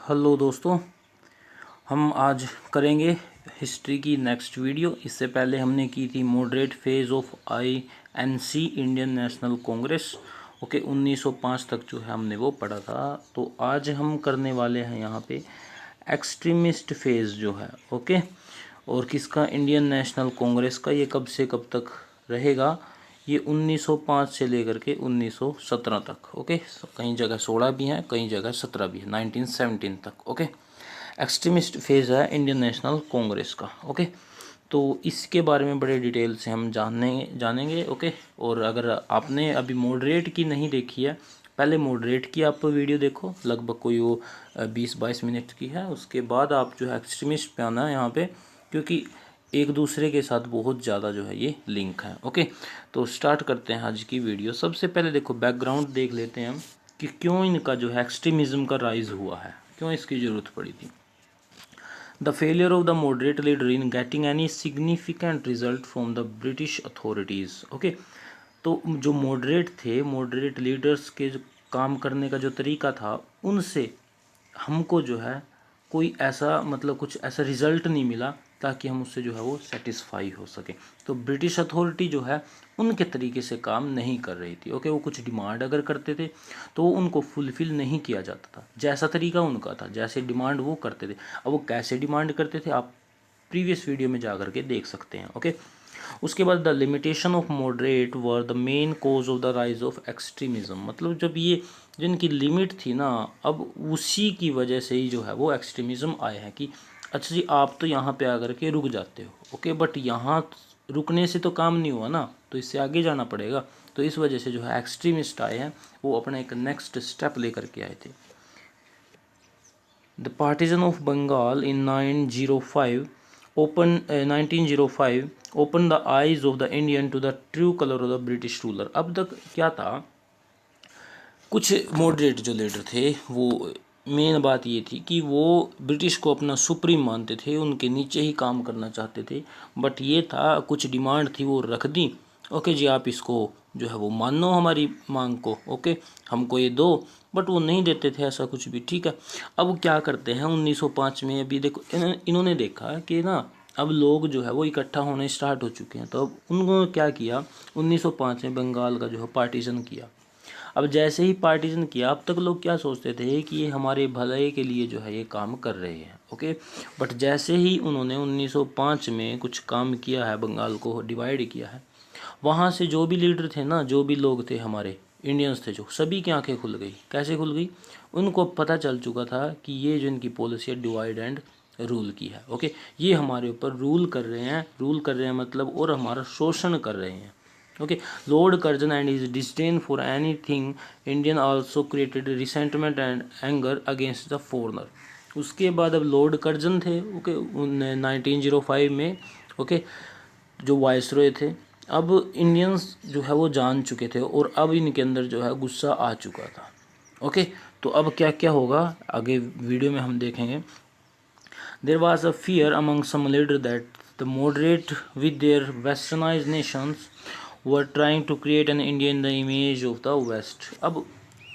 Hello दोस्तों, हम आज करेंगे हिस्ट्री की नेक्स्ट वीडियो। इससे पहले हमने की थी moderate phase of INC Indian national Congress. Okay, 1905 तक जो है हमने वो पढ़ा था। तो आज हम करने वाले हैं यहाँ पे एक्सट्रीमिस्ट फेज जो है। ओके, और किसका? इंडियन नेशनल कांग्रेस का। ये कब से कब तक रहेगा? ये 1905 से लेकर के 1917 तक। ओके, कई जगह 16 भी हैं, कई जगह 17 भी है, 1917 तक। ओके, एक्सट्रीमिस्ट फेज है इंडियन नेशनल कांग्रेस का। ओके, तो इसके बारे में बड़े डिटेल से हम जानेंगे। ओके, और अगर आपने अभी मॉडरेट की नहीं देखी है, पहले मॉडरेट की आप वीडियो देखो, लगभग कोई वो 20-22 मिनट की है। उसके बाद आप जो है एक्सट्रीमिस्ट पे आना है यहाँ पे, क्योंकि एक दूसरे के साथ बहुत ज़्यादा जो है ये लिंक है। ओके, तो स्टार्ट करते हैं आज की वीडियो। सबसे पहले देखो बैकग्राउंड देख लेते हैं हम कि क्यों इनका जो है एक्सट्रीमिज़म का राइज हुआ है, क्यों इसकी ज़रूरत पड़ी थी। The failure of the moderate leader in getting any significant result from the British authorities. Okay, तो जो मॉडरेट थे, मॉडरेट लीडर्स के जो काम करने का जो तरीका था, उनसे हमको जो है कोई ऐसा मतलब कुछ ऐसा रिजल्ट नहीं मिला ताकि हम उससे जो है वो सेटिस्फाई हो सके। तो ब्रिटिश अथॉरिटी जो है उनके तरीके से काम नहीं कर रही थी। ओके, वो कुछ डिमांड अगर करते थे तो उनको फुलफ़िल नहीं किया जाता था जैसा तरीका उनका था, जैसे डिमांड वो करते थे। अब वो कैसे डिमांड करते थे आप प्रीवियस वीडियो में जा कर के देख सकते हैं। ओके, उसके बाद the limitation of moderate were the main cause of the rise of extremism. मतलब जब ये जिनकी लिमिट थी ना, अब उसी की वजह से ही जो है वो एक्सट्रीमिज्म आए हैं कि अच्छा जी आप तो यहाँ पे आकर के रुक जाते हो। ओके, बट यहाँ रुकने से तो काम नहीं हुआ ना, तो इससे आगे जाना पड़ेगा। तो इस वजह से जो है एक्सट्रीमिस्ट आए हैं, वो अपना एक नेक्स्ट स्टेप लेकर के आए थे। The partition of Bengal in 1905 open the eyes of the Indian to the true colour of the British ruler. अब तक क्या था, कुछ मॉडरेट जो लीडर थे, वो मेन बात ये थी कि वो ब्रिटिश को अपना सुप्रीम मानते थे, उनके नीचे ही काम करना चाहते थे। बट ये था, कुछ डिमांड थी वो रख दी। ओके जी, आप इसको जो है वो मानो हमारी मांग को। ओके, हमको ये दो, बट वो नहीं देते थे ऐसा कुछ भी। ठीक है, अब क्या करते हैं 1905 में, अभी देखो इन्होंने देखा कि ना अब लोग जो है वो इकट्ठा होने स्टार्ट हो चुके हैं। तो अब उन्होंने क्या किया, 1905 में बंगाल का जो है पार्टीशन किया। अब जैसे ही पार्टीशन किया, अब तक लोग क्या सोचते थे कि ये हमारे भलाई के लिए जो है ये काम कर रहे हैं। ओके, बट जैसे ही उन्होंने 1905 में कुछ काम किया है, बंगाल को डिवाइड किया है, वहाँ से जो भी लीडर थे ना, जो भी लोग थे हमारे इंडियंस थे, जो सभी की आंखें खुल गई। कैसे खुल गई? उनको पता चल चुका था कि ये जो इनकी पॉलिसी है डिवाइड एंड रूल की है। ओके, ये हमारे ऊपर रूल कर रहे हैं मतलब, और हमारा शोषण कर रहे हैं। Okay, Lord Curzon and his disdain for anything Indian also created resentment and anger against the foreigner. उसके बाद अब लॉर्ड कर्जन थे, ओके, 1905 में, ओके, जो वायसरॉय थे। अब इंडियंस जो है वो जान चुके थे और अब इनके अंदर जो है गुस्सा आ चुका था। ओके, तो अब क्या क्या होगा आगे वीडियो में हम देखेंगे। There was a fear among some leader that the moderate with their westernised nations were trying to create an India in the image of the west. अब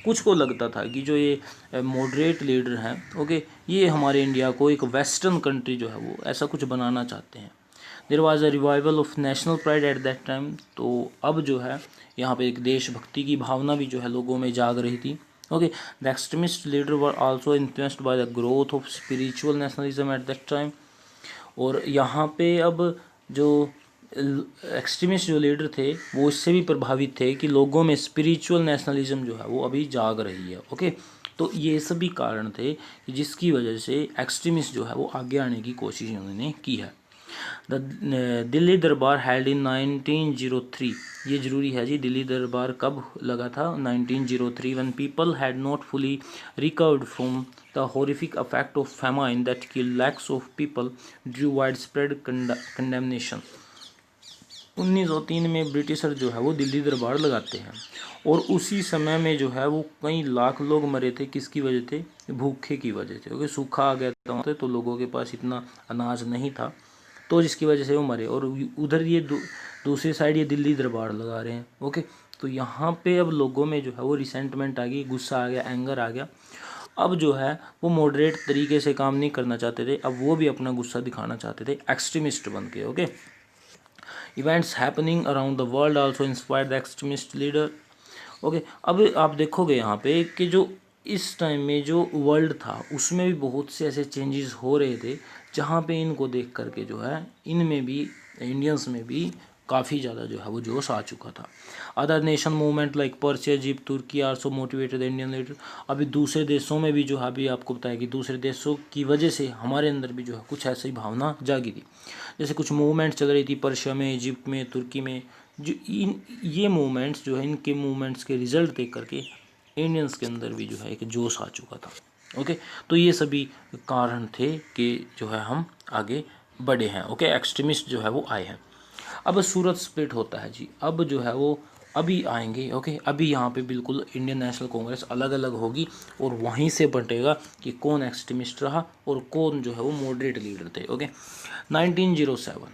कुछ को लगता था कि जो ये मॉडरेट लीडर हैं, ओके, ये हमारे इंडिया को एक वेस्टर्न कंट्री जो है वो ऐसा कुछ बनाना चाहते हैं। There was a revival of national pride at that time. तो अब जो है यहाँ पे एक देशभक्ति की भावना भी जो है लोगों में जाग रही थी। Okay, the extremist leader were also influenced by the growth of spiritual nationalism eight that time. और यहाँ पे अब जो एक्सट्रीमिस्ट जो लीडर थे वो इससे भी प्रभावित थे कि लोगों में स्पिरिचुअल नेशनलिज्म जो है वो अभी जाग रही है। ओके, तो ये सभी कारण थे कि जिसकी वजह से एक्सट्रीमिस्ट जो है वो आगे आने की कोशिश उन्होंने की है। द दिल्ली दरबार हेल्ड इन 1903। ये जरूरी है जी, दिल्ली दरबार कब लगा था? 1903, when people had not fully recovered from the horrific effect of famine that killed lakhs of people, drew widespread condemnation। 1903 में ब्रिटिशर जो है वो दिल्ली दरबार लगाते हैं, और उसी समय में जो है वो कई लाख लोग मरे थे। किसकी वजह थे? भूखे की वजह से। क्योंकि सूखा आ गया था तो लोगों के पास इतना अनाज नहीं था, तो जिसकी वजह से वो मरे। और उधर ये दूसरी साइड ये दिल्ली दरबार लगा रहे हैं। ओके, तो यहाँ पे अब लोगों में जो है वो रिसेंटमेंट आ गई, गुस्सा आ गया, एंगर आ गया। अब जो है वो मॉडरेट तरीके से काम नहीं करना चाहते थे, अब वो भी अपना गुस्सा दिखाना चाहते थे एक्सट्रीमिस्ट बन के। Okay, events happening around the world also inspired the extremist leader. Okay, अब आप देखोगे यहाँ पे कि जो इस टाइम में जो वर्ल्ड था उसमें भी बहुत से ऐसे चेंजेस हो रहे थे जहाँ पे इनको देख करके जो है इनमें भी, इंडियंस में भी काफ़ी ज़्यादा जो है वो जोश आ चुका था। Other nation movement like Persia, Egypt, Turkey also motivated Indian leader. अभी दूसरे देशों में भी जो है, अभी आपको बताया कि दूसरे देशों की वजह से हमारे अंदर भी जो है कुछ ऐसी भावना जागी थी। जैसे कुछ मूवमेंट चल रही थी पर्शिया में, इजिप्ट में, तुर्की में, जो ये मूवमेंट्स जो है, इनके मूवमेंट्स के रिजल्ट देख करके इंडियंस के अंदर भी जो है एक जोश आ चुका था। ओके, तो ये सभी कारण थे कि जो है हम आगे बढ़े हैं। ओके, एक्सट्रीमिस्ट जो है वो आए हैं। अब सूरत स्प्लिट होता है जी, अब जो है वो अभी आएंगे। ओके, अभी यहाँ पे बिल्कुल इंडियन नेशनल कांग्रेस अलग अलग होगी और वहीं से बटेगा कि कौन एक्सट्रीमिस्ट रहा और कौन जो है वो मॉडरेट लीडर थे। Okay, 1907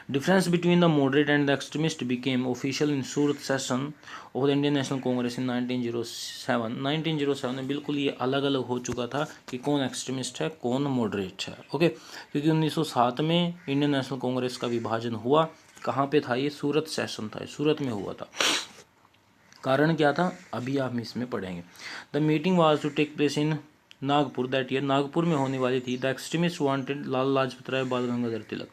difference between the moderate and the extremist became official in Surat session of the Indian National Congress in 1907। 1907 में बिल्कुल ये अलग अलग हो चुका था कि कौन एक्सट्रीमिस्ट है कौन मॉडरेट है। ओके, क्योंकि 1907 में इंडियन नेशनल कांग्रेस का विभाजन हुआ। कहाँ पे था ये? सूरत सेशन था, सूरत में हुआ था। कारण क्या था अभी आप इसमें पढ़ेंगे। The meeting was to take place in Nagpur that year, Nagpur में होने वाली थी। The extremist wanted Lala Lajpat Rai, Bal Gangadhar तिलक।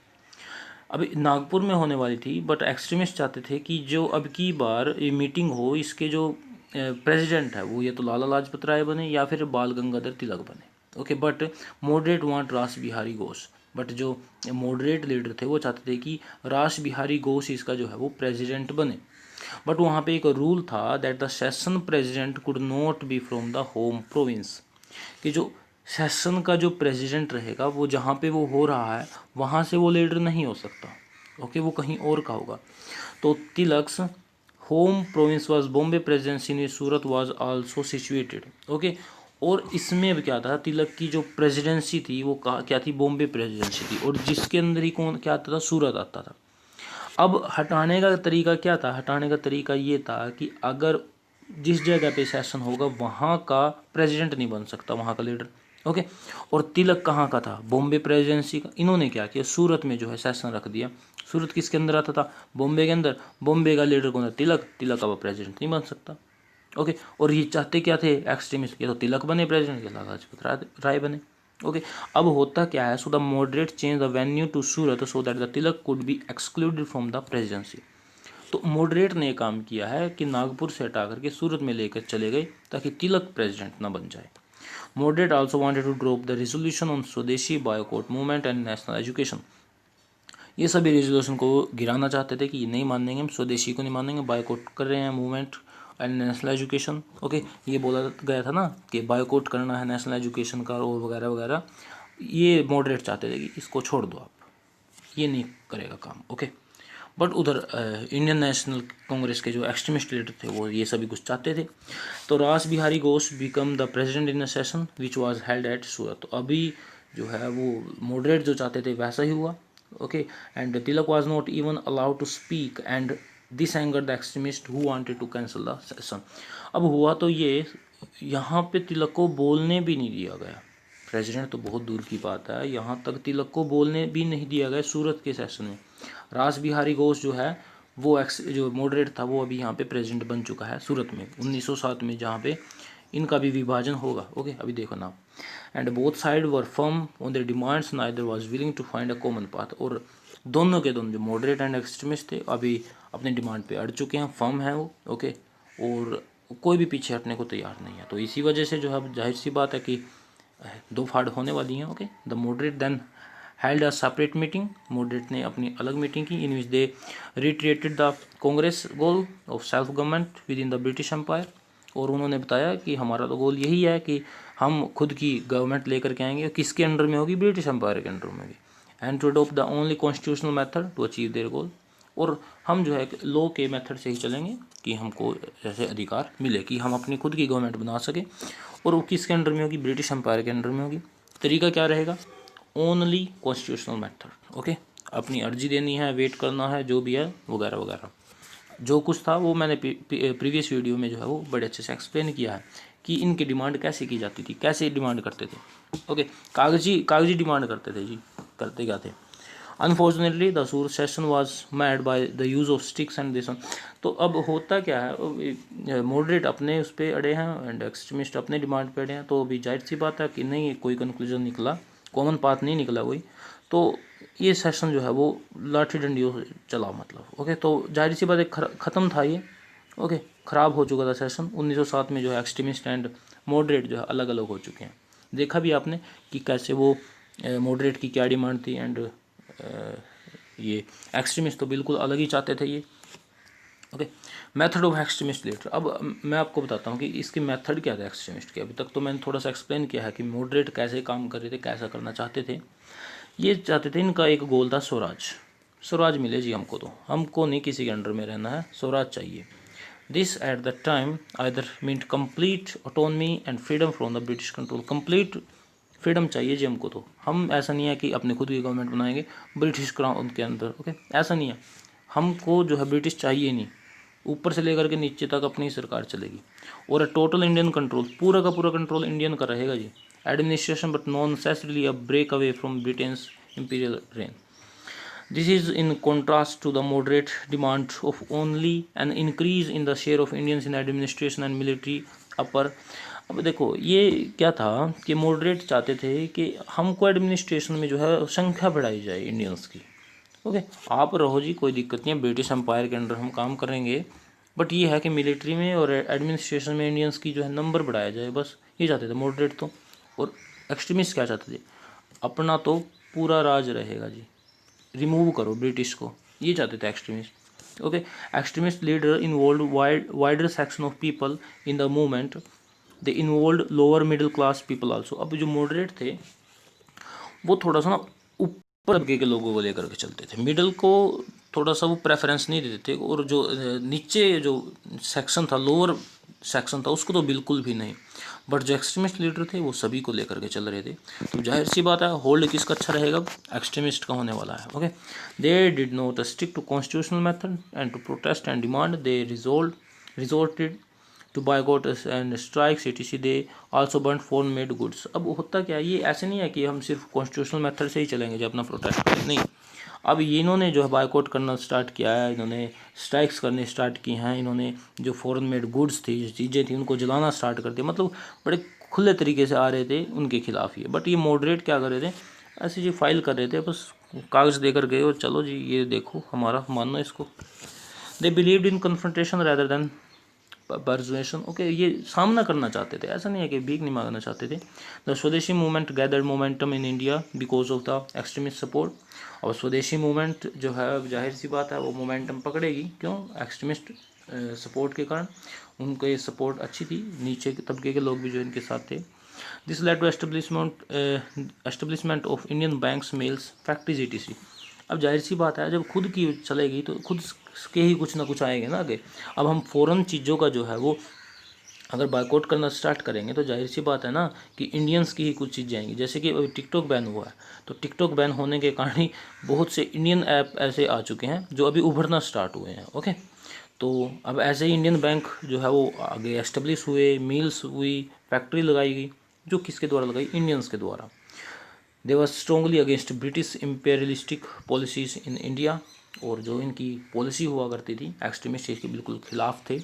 अभी नागपुर में होने वाली थी, बट एक्सट्रीमिस्ट चाहते थे कि जो अब की बार ये मीटिंग हो, इसके जो प्रेसिडेंट है वो या तो लाला लाजपत राय बने या फिर बाल गंगाधर तिलक बने। ओके, बट मॉडरेट वांट रास बिहारी घोष। बट जो मॉडरेट लीडर थे वो चाहते थे कि रास बिहारी घोष इसका जो है वो प्रेसिडेंट बने। बट वहाँ पे एक रूल था that the session president could not be from the home province, कि जो सेशन का जो प्रेसिडेंट रहेगा वो जहाँ पे वो हो रहा है वहाँ से वो लीडर नहीं हो सकता। ओके, वो कहीं और का होगा। तो Tilak's home province was Bombay, presidency in Surat was also situated. Okay, और इसमें अब क्या था, तिलक की जो प्रेसिडेंसी थी वो क्या थी? बॉम्बे प्रेसिडेंसी थी, और जिसके अंदर ही कौन क्या आता था? सूरत आता था। अब हटाने का तरीका क्या था? हटाने का तरीका ये था कि अगर जिस जगह पे सेशन होगा वहाँ का प्रेसिडेंट नहीं बन सकता, वहाँ का लीडर। ओके, और तिलक कहाँ का था? बॉम्बे प्रेसिडेंसी का। इन्होंने क्या किया? सूरत में जो है सेशन रख दिया। सूरत किसके अंदर आता था? बॉम्बे के अंदर। बॉम्बे का लीडर कौन था? तिलक। तिलक का वो प्रेसिडेंट नहीं बन सकता। ओके, और ये चाहते क्या थे एक्सट्रीमिस्ट? ये तो तिलक बने प्रेसिडेंट, लाला लाजपत राय बने। ओके, अब होता क्या है? So the moderate change the venue to Surat so that the Tilak could be excluded from the presidency. तो मॉडरेट ने काम किया है कि नागपुर से हटा करके सूरत में लेकर चले गए ताकि तिलक प्रेसिडेंट ना बन जाए। Moderate also wanted to drop the resolution on swadeshi boycott movement and national education. ये सभी रेजोल्यूशन को गिराना चाहते थे कि ये नहीं मानेंगे, हम स्वदेशी को नहीं मानेंगे, बायकॉट कर रहे हैं movement and national education. Okay, ये बोला गया था ना कि बायकॉट करना है नेशनल एजुकेशन का और वगैरह वगैरह। ये मॉडरेट चाहते थे कि इसको छोड़ दो आप, ये नहीं करेगा काम। ओके, बट उधर इंडियन नेशनल कांग्रेस के जो एक्सट्रीमिस्ट लीडर थे वो ये सभी कुछ चाहते थे। तो Rash Behari Ghosh become the president in a session which was held at Surat. तो अभी जो है वो मॉडरेट जो चाहते थे वैसा ही हुआ। Okay, and Tilak was not even allowed to speak and this anger the extremist who wanted to cancel the session. अब हुआ तो ये, यहाँ पे तिलक को बोलने भी नहीं दिया गया। प्रेसिडेंट तो बहुत दूर की बात है, यहाँ तक तिलक को बोलने भी नहीं दिया गया सूरत के सेशन में। रास बिहारी घोष जो है वो जो मॉडरेट था वो अभी यहाँ पे प्रेसिडेंट बन चुका है सूरत में 1907 में, जहाँ पे इनका भी विभाजन होगा। ओके, अभी देखो ना, and both side were firm on their demands neither was willing to find a common path. और दोनों के दोनों जो मॉडरेट एंड एक्सट्रीमिस्ट थे अभी अपने डिमांड पे अड़ चुके हैं, फर्म है वो। ओके, और कोई भी पीछे हटने को तैयार नहीं है। तो इसी वजह से जो है जाहिर सी बात है कि दो फाड़ होने वाली हैं। Okay, the moderate then held a separate meeting. Moderate ने अपनी अलग मीटिंग की in which they retreated the Congress goal of self government within the British empire. और उन्होंने बताया कि हमारा तो गोल यही है कि हम खुद की गवर्नमेंट लेकर के आएंगे। किसके अंडर में होगी? ब्रिटिश एम्पायर के अंडर में होगी। And to adopt the only constitutional method to achieve their goal. और हम जो है लॉ के मेथड से ही चलेंगे कि हमको ऐसे अधिकार मिले कि हम अपनी खुद की गवर्नमेंट बना सकें। और वो किसके अंडर में होगी? ब्रिटिश एम्पायर के अंडर में होगी। तरीका क्या रहेगा? Only constitutional method. ओके, अपनी अर्जी देनी है, वेट करना है, जो भी है वगैरह वगैरह। जो कुछ था वो मैंने प्रीवियस वीडियो में जो है वो बड़े अच्छे से एक्सप्लेन किया है कि इनकी डिमांड कैसे की जाती थी, कैसे डिमांड करते थे। ओके, कागजी डिमांड करते थे जी। करते क्या थे? Unfortunately the Surat session was mad by the use of sticks and this. तो अब होता क्या है, मॉडरेट अपने उस पर अड़े हैं एंड एक्सट्रीमिस्ट अपने डिमांड पे अड़े हैं। तो अभी जाहिर सी बात है कि नहीं कोई कंक्लूजन निकला, कॉमन पाथ नहीं निकला कोई। तो ये सेशन जो है वो लाठी डंडियों से चला मतलब। ओके, तो जाहिर सी बात है ख़त्म था ये। ओके, ख़राब हो चुका था सेशन। 1907 में जो है एक्सट्रीमिस्ट एंड मॉडरेट जो है अलग अलग हो चुके हैं। देखा भी आपने कि कैसे वो मॉडरेट की क्या डिमांड थी एंड ये एक्सट्रीमिस्ट तो बिल्कुल अलग ही चाहते थे ये। Okay, method of extremist leader. अब मैं आपको बताता हूँ कि इसकी मेथड क्या था एक्सट्रीमिस्ट के। अभी तक तो मैंने थोड़ा सा एक्सप्लेन किया है कि मॉडरेट कैसे काम कर रहे थे, कैसा करना चाहते थे। ये चाहते थे, इनका एक गोल था स्वराज। स्वराज मिले जी हमको, तो हमको नहीं किसी के अंडर में रहना है, स्वराज चाहिए। This at the time either meant complete autonomy and freedom from the British control. Complete freedom चाहिए जी हमको। तो हम ऐसा नहीं है कि अपने खुद की गवर्नमेंट बनाएंगे ब्रिटिश क्राउन के अंदर। ओके, ऐसा नहीं है, हमको जो है ब्रिटिश चाहिए नहीं, ऊपर से लेकर के नीचे तक अपनी सरकार चलेगी। और टोटल इंडियन कंट्रोल, पूरा का पूरा कंट्रोल इंडियन का रहेगा जी। Administration but not necessarily a break away from Britain's imperial reign. This is in contrast to the moderate demand of only an increase in the share of Indians in administration and military upper। अब देखो ये क्या था कि moderate चाहते थे कि हमको एडमिनिस्ट्रेशन में जो है संख्या बढ़ाई जाए इंडियंस की। ओके, आप रहो जी, कोई दिक्कत नहीं है, ब्रिटिश एम्पायर के अंडर हम काम करेंगे, बट ये है कि मिलिट्री में और एडमिनिस्ट्रेशन में इंडियंस की जो है नंबर बढ़ाया जाए, बस ये चाहते थे मॉडरेट तो। और एक्सट्रीमिस्ट क्या चाहते थे? अपना तो पूरा राज रहेगा जी, रिमूव करो ब्रिटिश को, ये चाहते थे extremist. Okay, extremist leader involve wider section of people in the movement, they involve lower middle class people also. अब जो मॉडरेट थे वो थोड़ा सा ना ऊपर तबके के लोगों को लेकर के चलते थे, मिडिल को थोड़ा सा वो प्रेफरेंस नहीं देते थे, और जो नीचे जो सेक्शन था, लोअर सेक्शन था, उसको तो बिल्कुल भी नहीं। बट जो एक्सट्रीमिस्ट लीडर थे वो सभी को लेकर के चल रहे थे। तो जाहिर सी बात है होल्ड किसका अच्छा रहेगा? एक्सट्रीमिस्ट का होने वाला है। Okay, they did not stick to constitutional method and to protest and demand, they resorted to boycott and strikes etc। They also burn foreign made goods. अब होता क्या है, ये ऐसे नहीं है कि हम सिर्फ कॉन्स्टिट्यूशनल मेथड से ही चलेंगे जो अपना प्रोटेस्ट करें, नहीं। अब ये इन्होंने जो है बायकॉट करना स्टार्ट किया है, इन्होंने स्ट्राइक्स करने स्टार्ट की हैं, इन्होंने जो फॉरेन मेड गुड्स थी, जो चीज़ें थी, उनको जलाना स्टार्ट कर दिया। मतलब बड़े खुले तरीके से आ रहे थे उनके खिलाफ ये। बट ये मॉडरेट क्या कर रहे थे? ऐसे जी फाइल कर रहे थे, बस कागज़ देकर गए और चलो जी ये देखो हमारा, मानो इसको। They believed in confrontation rather than persuasion. Okay, ये सामना करना चाहते थे, ऐसा नहीं है कि भीख नहीं मांगना चाहते थे। द स्वदेशी movement gathered momentum in India because of the extremist support. और स्वदेशी मूवमेंट जो है जाहिर सी बात है वो मोमेंटम पकड़ेगी, क्यों? एक्सट्रीमिस्ट सपोर्ट के कारण। उनको ये सपोर्ट अच्छी थी, नीचे के तबके के लोग भी जो इनके साथ थे। This led to establishment of Indian banks, mills, factories etc। अब जाहिर सी बात है जब खुद की चलेगी तो खुद के ही कुछ ना कुछ आएंगे ना आगे। अब हम फ़ॉरेन चीज़ों का जो है वो अगर बायकॉट करना स्टार्ट करेंगे तो जाहिर सी बात है ना कि इंडियंस की ही कुछ चीज़ें आएंगी। जैसे कि अभी टिकटॉक बैन हुआ है, तो टिकटॉक बैन होने के कारण ही बहुत से इंडियन ऐप ऐसे आ चुके हैं जो अभी उभरना स्टार्ट हुए हैं। ओके, तो अब ऐसे ही इंडियन बैंक जो है वो आगे एस्टेब्लिश हुए, मिल्स हुई, फैक्ट्री लगाई गई, जो किसके द्वारा लगाई? इंडियंस के द्वारा। They were strongly against British imperialistic policies in India. और जो इनकी पॉलिसी हुआ करती थी एक्सट्रीमिस्ट के बिल्कुल खिलाफ थे।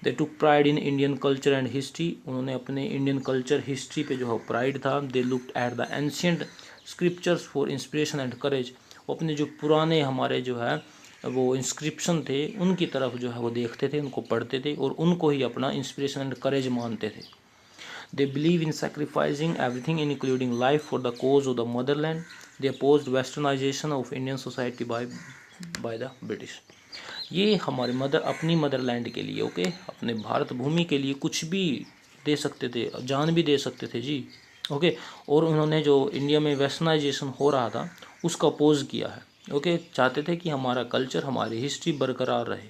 They took pride in Indian culture and history. उन्होंने अपने इंडियन कल्चर हिस्ट्री पे जो है प्राइड था। They looked at the ancient scriptures for inspiration and courage. अपने जो पुराने हमारे जो है वो इंस्क्रिप्शन थे उनकी तरफ जो है वो देखते थे, उनको पढ़ते थे और उनको ही अपना इंस्पिरेशन एंड करेज मानते थे। They believe in sacrificing everything including life for the cause of the motherland. They opposed westernization of Indian society by the British। ये हमारे अपनी मदरलैंड के लिए, ओके, अपने भारत भूमि के लिए कुछ भी दे सकते थे, जान भी दे सकते थे जी। ओके, और उन्होंने जो इंडिया में वेस्टर्नाइजेशन हो रहा था उसका अपोज किया है। ओके, चाहते थे कि हमारा कल्चर, हमारी हिस्ट्री बरकरार रहे।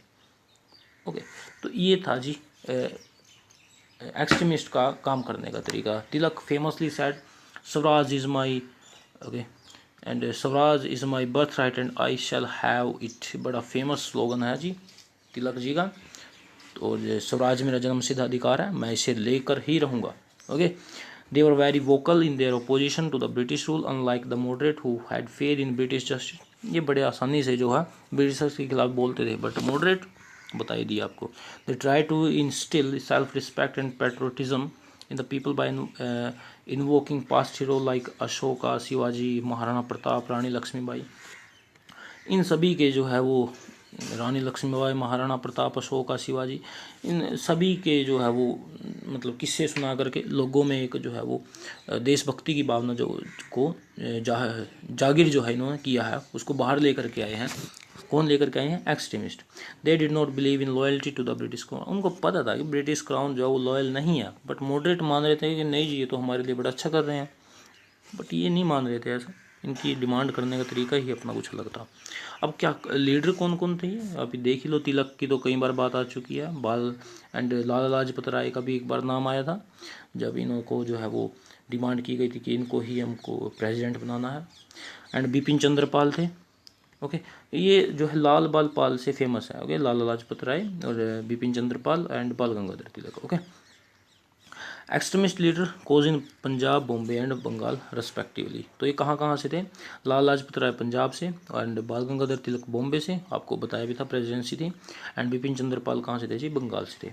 ओके, तो ये था जी एक्सट्रीमिस्ट का काम करने का तरीका। Tilak famously said swaraj is my, okay, and swaraj is my birth right and I shall have it. बड़ा फेमस स्लोगन है जी तिलक जी का। और स्वराज मेरा जन्मसिद्ध अधिकार है, मैं इसे लेकर ही रहूँगा। Okay, they were very vocal in their opposition to the British rule unlike the moderate who had faith in British justice. ये बड़े आसानी से जो है ब्रिटिशर्स के खिलाफ बोलते थे, बट मॉडरेट बता ही दिया आपको। They try to instil self respect and patriotism in the people by invoking past hero like Ashoka, Shivaji, Maharana Pratap, Rani Laxmibai. इन सभी के जो है वो रानी लक्ष्मीबाई, महाराणा प्रताप, अशोका, शिवाजी, इन सभी के जो है वो मतलब किस्से सुना करके लोगों में एक जो है वो देशभक्ति की भावना जो को जागिर जो है इन्होंने किया है, उसको बाहर लेकर के आए हैं। कौन लेकर के आए हैं? Extremist. They did not believe in loyalty to the British crown. उनको पता था कि ब्रिटिश क्राउन जो है वो लॉयल नहीं है, बट मॉडरेट मान रहे थे कि नहीं जी ये तो हमारे लिए बड़ा अच्छा कर रहे हैं, बट ये नहीं मान रहे थे ऐसा। इनकी डिमांड करने का तरीका ही अपना कुछ अलग था। अब क्या लीडर कौन कौन थे ये अभी देख ही लो। तिलक की तो कई बार बात आ चुकी है, बाल एंड लाला लाजपत राय का भी एक बार नाम आया था, जब इनको जो है वो डिमांड की गई थी कि इनको ही हमको प्रेसिडेंट बनाना है। एंड बिपिन चंद्र पाल थे। ओके, ये जो है लाल बाल पाल से फेमस है। ओके, लाला लाजपत राय और Bipin Chandra Pal and Bal Gangadhar Tilak. Okay, extremist leader cause in Punjab, Bombay and Bengal respectively. तो ये कहाँ कहाँ से थे? लाला लाजपत राय पंजाब से एंड बाल गंगाधर तिलक बॉम्बे से, आपको बताया भी था प्रेसिडेंसी थी। एंड बिपिन चंद्र पाल कहाँ से थे जी? बंगाल से थे।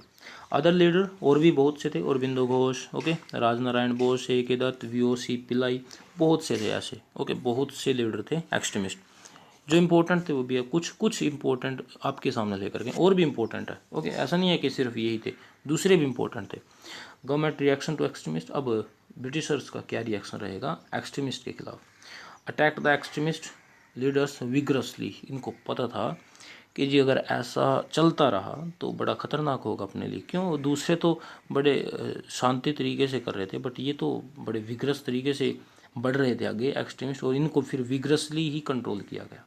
अदर लीडर और भी बहुत से थे, अरबिंदो घोष, ओके, राजनारायण बोस, ए के दत्त, वीओसी पिल्लाई, बहुत से थे ऐसे। ओके, बहुत से लीडर थे एक्सट्रीमिस्ट। जो इम्पोर्टेंट थे वो भी है, कुछ इम्पोर्टेंट आपके सामने लेकर के, और भी इम्पोर्टेंट है। ओके, ऐसा नहीं है कि सिर्फ यही थे, दूसरे भी इम्पोर्टेंट थे। Government reaction to extremist. अब ब्रिटिशर्स का क्या रिएक्शन रहेगा एक्सट्रीमिस्ट के खिलाफ? Attack the extremist leaders vigorously. इनको पता था कि जी अगर ऐसा चलता रहा तो बड़ा खतरनाक होगा अपने लिए। क्यों? दूसरे तो बड़े शांति तरीके से कर रहे थे, बट ये तो बड़े विग्रस तरीके से बढ़ रहे थे आगे एक्सट्रीमिस्ट, और इनको फिर विग्रसली ही कंट्रोल किया गया।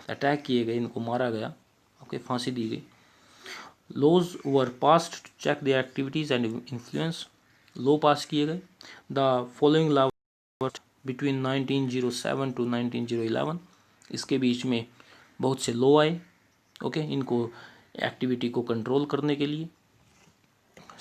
अटैक किए गए, इनको मारा गया। ओके, फांसी दी गई। Laws were passed to check the activities and influence. Law pass किए गए। The following law between 1907 to 1911। इसके बीच में बहुत से लॉ आए। ओके, इनको एक्टिविटी को कंट्रोल करने के लिए।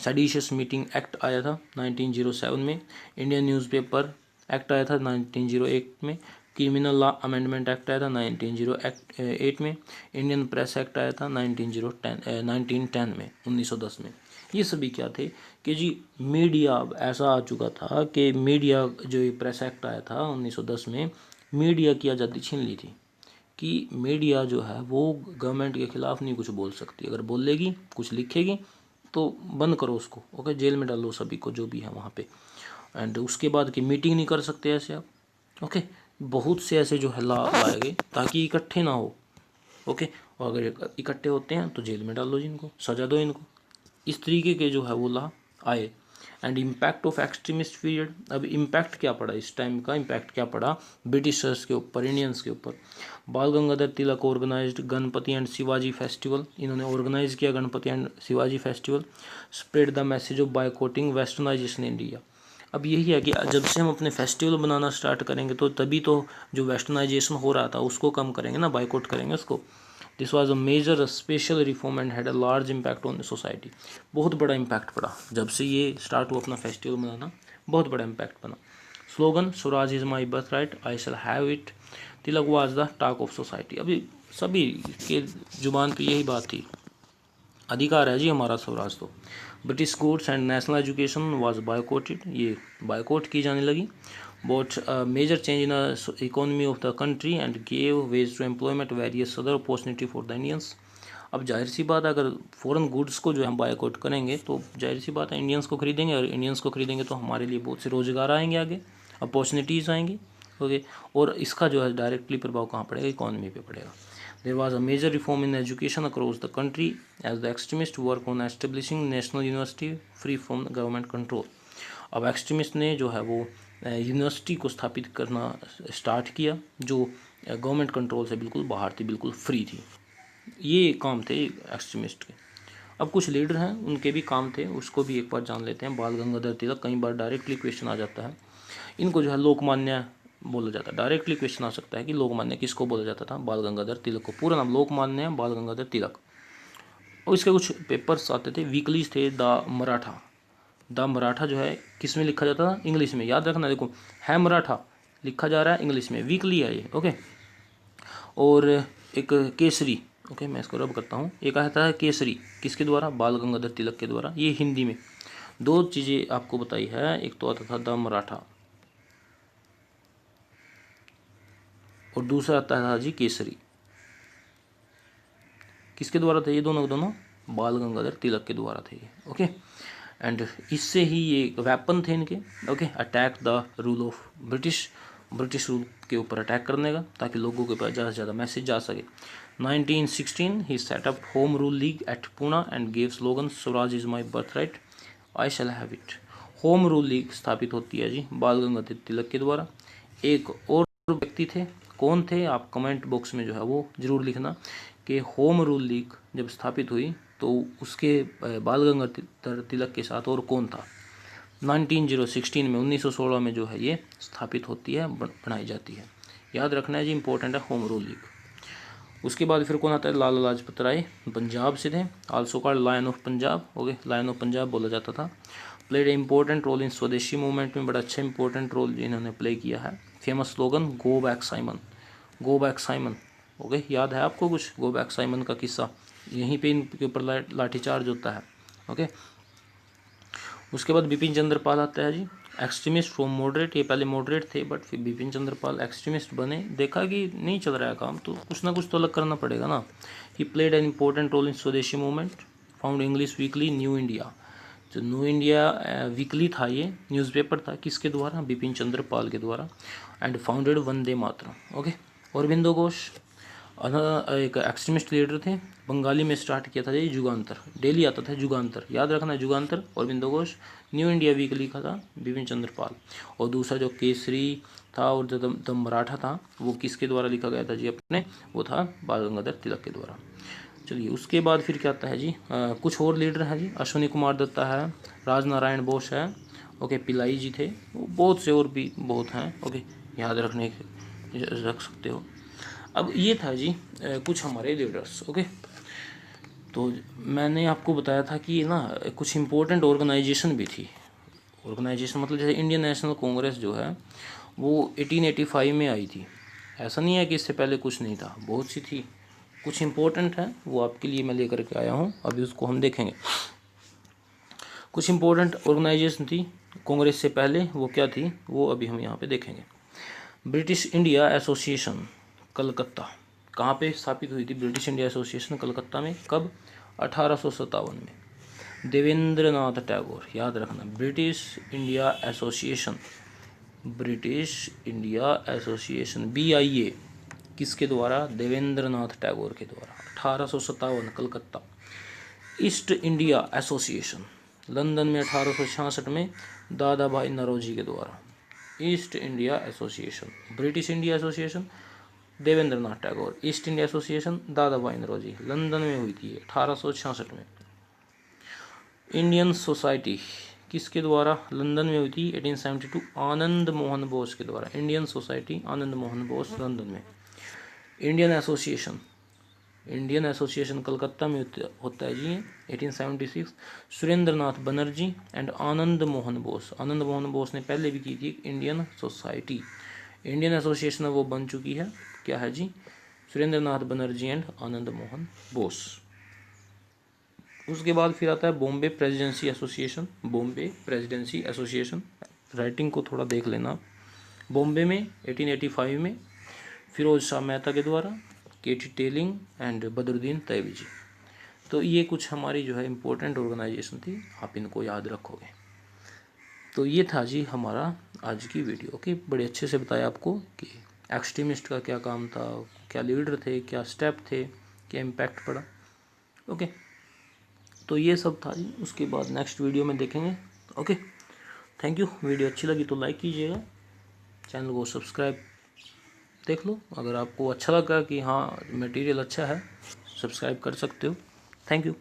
सेडिशियस मीटिंग एक्ट आया था 1907 में। इंडियन न्यूज़पेपर एक्ट आया था 1908 में। क्रिमिनल लॉ अमेंडमेंट एक्ट आया था 1908 में। इंडियन प्रेस एक्ट आया था 1910 में, 1910 में। ये सभी क्या थे कि जी मीडिया अब ऐसा आ चुका था कि मीडिया जो ये प्रेस एक्ट आया था 1910 में, मीडिया की आज़ादी छीन ली थी कि मीडिया जो है वो गवर्नमेंट के खिलाफ नहीं कुछ बोल सकती। अगर बोलेगी, कुछ लिखेगी तो बंद करो उसको। ओके, जेल में डालो सभी को जो भी है वहाँ पे। एंड उसके बाद की मीटिंग नहीं कर सकते ऐसे आप। ओके, बहुत से ऐसे जो है लॉ लाए गए ताकि इकट्ठे ना हो। ओके, और अगर इकट्ठे होते हैं तो जेल में डाल दो, जिनको सजा दो इनको। इस तरीके के जो है वो लॉ आए। And impact of extremist period. अब इम्पैक्ट क्या पड़ा इस टाइम का? इम्पैक्ट क्या पड़ा ब्रिटिशर्स के ऊपर, इंडियंस के ऊपर? Bal Gangadhar Tilak organized Ganpati and Shivaji festival. इन्होंने ऑर्गेनाइज किया Ganpati and Shivaji festival. Spread the message of boycotting westernization India. अब यही है कि जब से हम अपने फेस्टिवल बनाना स्टार्ट करेंगे तो तभी तो जो वेस्टर्नाइजेशन हो रहा था उसको कम करेंगे ना, बायकॉट करेंगे उसको। This was a major special reform and had a large impact on the society. बहुत बड़ा इम्पैक्ट पड़ा जब से ये स्टार्ट हुआ अपना फेस्टिवल मनाना, बहुत बड़ा इम्पैक्ट बना। Slogan Swaraj is my birth right, I shall have it. Tilak was the talk of society. अभी सभी के जुबान पे यही बात थी, अधिकार है जी हमारा स्वराज। तो British goods and national education was boycotted. ये बायकॉट की जाने लगी। But major change in economy of the country and gave ways to employment various other opportunity for the Indians. अब जाहिर सी बात है, अगर फॉरेन गुड्स को जो है हम बायकॉट करेंगे तो जाहिर सी बात है इंडियंस को खरीदेंगे, और इंडियंस को खरीदेंगे तो हमारे लिए बहुत से रोज़गार आएंगे, आगे अपॉर्चुनिटीज़ आएंगी। ओके, और इसका जो है डायरेक्टली प्रभाव कहाँ पड़ेगा? इकोनॉमी पे पड़ेगा। There was a major reform in education across the country as the extremists work on establishing national university free from government control. अब एक्सट्रीमिस्ट ने जो है वो यूनिवर्सिटी को स्थापित करना स्टार्ट किया जो गवर्नमेंट कंट्रोल से बिल्कुल बाहर थी, बिल्कुल फ्री थी। ये काम थे एक्सट्रीमिस्ट के। अब कुछ लीडर हैं, उनके भी काम थे, उसको भी एक बार जान लेते हैं। बाल गंगाधर तिलक, कई बार डायरेक्टली क्वेश्चन आ जाता है। इनको जो है लोकमान्य बोला जाता है। डायरेक्टली क्वेश्चन आ सकता है कि लोकमान्य किसको बोला जाता था? बाल गंगाधर तिलक को। पूरा नाम लोकमान्य बाल गंगाधर तिलक। और इसके कुछ पेपर्स आते थे, वीकलीज थे। द मराठा जो है किस में लिखा जाता था, इंग्लिश में। याद रखना, देखो है मराठा लिखा जा रहा है इंग्लिश में, वीकली है ये, ओके। और एक केसरी, ओके मैं इसको रब करता हूँ, एक आता है केसरी, किसके द्वारा, बाल गंगाधर तिलक के द्वारा, ये हिंदी में। दो चीज़ें आपको बताई है, एक तो आता था द मराठा और दूसरा आता था जी केसरी। किसके द्वारा थे ये दोनों दोनों, बाल गंगाधर तिलक के द्वारा थे, ओके। एंड इससे ही ये वेपन थे इनके, okay, attack the rule of British rule के ऊपर अटैक करने का, ताकि लोगों के पास ज़्यादा से ज़्यादा मैसेज जा सके। 1916 he set up home rule league at Poona and gave slogan swaraj is my birth right, I shall have it. Home rule league स्थापित होती है जी बाल गंगाधर तिलक के द्वारा। एक और व्यक्ति थे, कौन थे, आप कमेंट बॉक्स में जो है वो जरूर लिखना कि होम रूल लीग जब स्थापित हुई तो उसके बाल गंगाधर तिलक के साथ और कौन था। 1916 में 1916 में जो है ये स्थापित होती है, बनाई जाती है। याद रखना है जी, इंपॉर्टेंट है होम रूल लीग। उसके बाद फिर कौन आता है, लाला लाजपत राय, पंजाब से थे, also called lion of Punjab, okay, lion of Punjab बोला जाता था। Played a important role in स्वदेशी मूवमेंट में, बड़ा अच्छा इंपॉर्टेंट रोल इन्होंने प्ले किया है। Famous slogan go back Simon, go back Simon, okay. याद है आपको कुछ गो बैक साइमन का किस्सा, यहीं पे इनके ऊपर लाठीचार्ज होता है, ओके। उसके बाद बिपिन चंद्र पाल आता है जी, एक्सट्रीमिस्ट फ्रॉम मॉडरेट, ये पहले मॉडरेट थे बट फिर बिपिन चंद्र पाल एक्सट्रीमिस्ट बने, देखा कि नहीं चल रहा है काम तो कुछ ना कुछ तो अलग करना पड़ेगा ना। He played an important role in स्वदेशी movement, found English weekly new India, जो न्यू इंडिया वीकली था ये न्यूज़पेपर था, किसके द्वारा, बिपिन चंद्र पाल के द्वारा। And founded Vande Mataram, okay. Aurobindo Ghosh एक एक्सट्रीमिस्ट लीडर थे, बंगाली में स्टार्ट किया था ये जुगांतर, डेली आता था जुगांतर, याद रखना Jugantar. Aurobindo Ghosh, new India week लिखा था बिपिन चंद्र पाल। और दूसरा जो केसरी था और जो द मराठा था वो किसके द्वारा लिखा गया था जी अपने, वो था बाल गंगाधर तिलक के द्वारा। चलिए उसके बाद फिर क्या आता है जी, कुछ और लीडर हैं जी, अश्विनी कुमार दत्ता है, राजनारायण बोस है, ओके, पिलाई जी थे, बहुत से और भी बहुत हैं, ओके, याद रख सकते हो। अब ये था जी कुछ हमारे लीडर्स, ओके। तो मैंने आपको बताया था कि ना कुछ इम्पोर्टेंट ऑर्गेनाइजेशन भी थी। ऑर्गेनाइजेशन मतलब जैसे इंडियन नेशनल कांग्रेस जो है वो 1885 में आई थी, ऐसा नहीं है कि इससे पहले कुछ नहीं था, बहुत सी थी। कुछ इम्पोर्टेंट है वो आपके लिए मैं लेकर के आया हूँ, अभी उसको हम देखेंगे। कुछ इम्पोर्टेंट ऑर्गेनाइजेशन थी कांग्रेस से पहले, वो क्या थी वो अभी हम यहाँ पे देखेंगे। ब्रिटिश इंडिया एसोसिएशन कलकत्ता, कहाँ पे स्थापित हुई थी ब्रिटिश इंडिया एसोसिएशन, कलकत्ता में, कब, 1857 में। देवेंद्रनाथ टैगोर, याद रखना, ब्रिटिश इंडिया एसोसिएशन BIA किसके द्वारा, देवेंद्रनाथ टैगोर के द्वारा, 1857 Calcutta. East India Association London में 1866 में दादा भाई नौरोजी के द्वारा। East India Association, British India Association Debendranath Tagore, East India Association Dadabhai Naoroji, London में हुई थी 1866 में। इंडियन सोसाइटी किसके द्वारा लंदन में हुई थी, 1872 आनंद मोहन बोस के द्वारा, Indian society Anand Mohan Bose London में। इंडियन एसोसिएशन कलकत्ता में होता है जी 1876, सुरेंद्रनाथ बनर्जी एंड आनंद मोहन बोस। आनंद मोहन बोस ने पहले भी की थी इंडियन सोसाइटी, इंडियन एसोसिएशन वो बन चुकी है, क्या है जी, सुरेंद्रनाथ बनर्जी एंड आनंद मोहन बोस। उसके बाद फिर आता है Bombay presidency association, Bombay presidency association, writing को थोड़ा देख लेना। बॉम्बे में 1885 में फिरोज शाह मेहता के द्वारा, केटी टेलिंग एंड बदरुद्दीन तैयबजी। तो ये कुछ हमारी जो है इम्पोर्टेंट ऑर्गेनाइजेशन थी, आप इनको याद रखोगे। तो ये था जी हमारा आज की वीडियो, ओके। बड़े अच्छे से बताया आपको कि एक्सट्रीमिस्ट का क्या काम था, क्या लीडर थे, क्या स्टेप थे, क्या इम्पैक्ट पड़ा, ओके। तो ये सब था जी, उसके बाद नेक्स्ट वीडियो में देखेंगे, ओके। Thank you. वीडियो अच्छी लगी तो लाइक कीजिएगा, चैनल को सब्सक्राइब देख लो, अगर आपको अच्छा लगा कि हाँ मटेरियल अच्छा है सब्सक्राइब कर सकते हो। Thank you.